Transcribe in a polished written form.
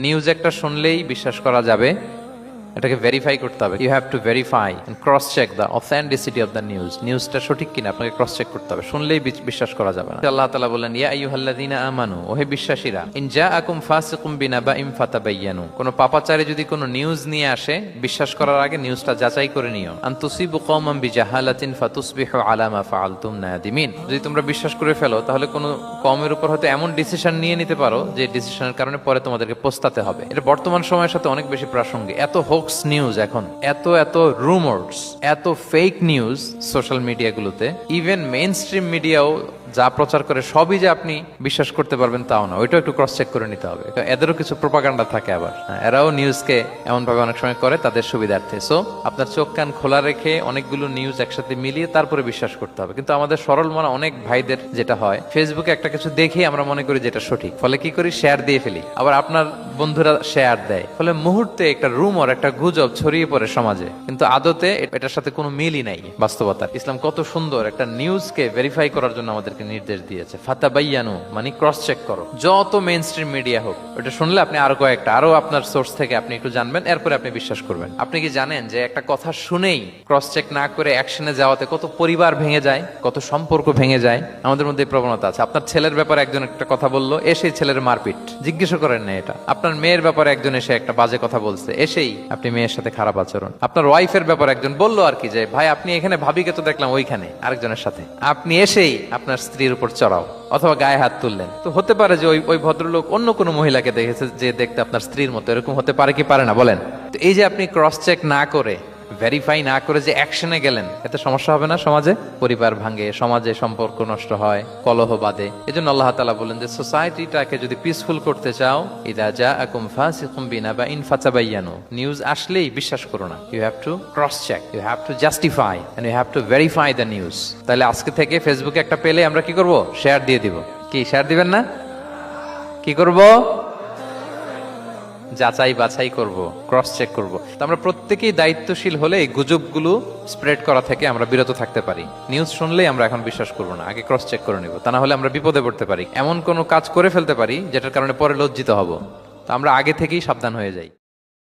News একটা শুনলেই বিশ্বাস করা যাবে, এটাকে ভেরিফাই করতে হবে। You have to verify and cross check the authenticity of the news. নিউজটা সঠিক কিনা আপনাকে ক্রস চেক করতে হবে, শুনলেই বিশ্বাস করা যাবে না। আল্লাহ তাআলা বলেন, ইয়া আইয়ুহাল্লাযীনা আমানু, ওহে বিশ্বাসীরা, ইন জাআকুম ফাসিকুম বিনাবাইন ফাতাবায়ানু, কোন পাপাচারী যদি কোনো নিউজ নিয়ে আসে, বিশ্বাস করার আগে নিউজটা যাচাই করে নিও। আন তুসিবু কওমান বিজাহালাতিন ফাতুসবিহু আলা মা ফাআলতুম নাদিমিন, যদি তোমরা বিশ্বাস করে ফেলো তাহলে কোনো কওমের উপর হয়তো এমন ডিসিশন নিয়ে নিতে পারো যে ডিসিশনের কারণে পরে তোমাদেরকে পস্তাতে হবে। এটা বর্তমান সময়ের সাথে অনেক বেশি প্রাসঙ্গিক। এত হোক্স নিউজ এখন, এত রুমার্স, এত ফেক নিউজ সোশ্যাল মিডিয়াগুলোতে, ইভেন মেইন স্ট্রিম মিডিয়াও যা প্রচার করে সবই যে আপনি বিশ্বাস করতে পারবেন তাও না, ওইটাও একটু ক্রস চেক করে নিতে হবে। এদেরও কিছু প্রোপাগান্ডা থাকে আবার, এরাও নিউজকে এমন ভাবে অনেক সময় করে তাদের সুবিধার্থে। সো আপনার চোখ কান খোলা রেখে অনেকগুলো নিউজ একসাথে মিলিয়ে তারপরে বিশ্বাস করতে হবে। কিন্তু আমাদের সরল মনা অনেক ভাইদের যেটা হয়, ফেসবুকে একটা কিছু দেখে আমরা মনে করি যেটা সঠিক, ফলে কি করি, শেয়ার দিয়ে ফেলি। আবার আপনার বন্ধুরা শেয়ার দেয়, ফলে মুহূর্তে একটা রুমর, একটা গুজব ছড়িয়ে পড়ে সমাজে, কিন্তু আদতে এটার সাথে কোনো মিলই নাই বাস্তবতা। ইসলাম কত সুন্দর একটা নিউজকে ভেরিফাই করার জন্য আমাদেরকে নির্দেশ দিয়েছে। ফাতাবায়ানু মানে ক্রস চেক করো, যত মেইন স্ট্রিম মিডিয়া হোক। ওটা শুনলে আপনি আরো আপনার সোর্স থেকে আপনি একটু জানবেন, এরপরে আপনি বিশ্বাস করবেন। আপনি কি জানেন যে একটা কথা শুনেই ক্রস চেক না করে অ্যাকশনে যাওয়াতে কত পরিবার ভেঙে যায়, কত সম্পর্ক ভেঙে যায়? আমাদের মধ্যে এই প্রবণতা আছে। আপনার ছেলের ব্যাপারে একজন একটা কথা বললো, এসেই ছেলের মারপিট, জিজ্ঞেস করেন না এটা। আপনার মেয়ের ব্যাপারে একজন এসে একটা বাজে কথা বলছে, এসেই আপনি মেয়ের সাথে খারাপ আচরণ। আপনার ওয়াইফের ব্যাপারে একজন বললো আর কি, যে ভাই আপনি এখানে, ভাবিকে তো দেখলাম ওইখানে আরেকজনের সাথে, আপনি এসেই আপনার স্ত্রীর উপর চড়াও অথবা গায়ে হাত তুললেন। তো হতে পারে যে ওই ভদ্রলোক অন্য কোনো মহিলাকে দেখেছে যে দেখতে আপনার স্ত্রীর মতো, এরকম হতে পারে কি পারে না বলেন? তো এই যে আপনি ক্রস চেক না করে, ভেরিফাই না করে যে অ্যাকশনে গেলেন, এতে সমস্যা হবে না? সমাজে পরিবার ভাঙে, সমাজে সম্পর্ক নষ্ট হয়, কলহ বাঁধে। এজন্য আল্লাহ তাআলা বলেন যে সোসাইটিটাকে যদি পিসফুল করতে চাও, ইযা জাআকুম ফাসিকুম বিনাবাইন ফাতাবায়ানু, নিউজ আসলেই বিশ্বাস করো না। You have to cross check, you have to justify and you have to verify the news. তাহলে আজকে থেকে ফেসবুকে একটা পেলে আমরা কি করব? শেয়ার দিয়ে দিব। কি শেয়ার দিবেন না? কি করব? যাচাই বাছাই করব, ক্রস চেক করব। তো আমরা প্রত্যেকেই দায়িত্বশীল হলে এই গুজবগুলো স্প্রেড করা থেকে আমরা বিরত থাকতে পারি। নিউজ শুনলেই আমরা এখন বিশ্বাস করব না, আগে ক্রস চেক করে নিব। তা না হলে আমরা বিপদে পড়তে পারি, এমন কোনো কাজ করে ফেলতে পারি যেটার কারণে পরে লজ্জিত হব। তো আমরা আগে থেকেই সাবধান হয়ে যাই।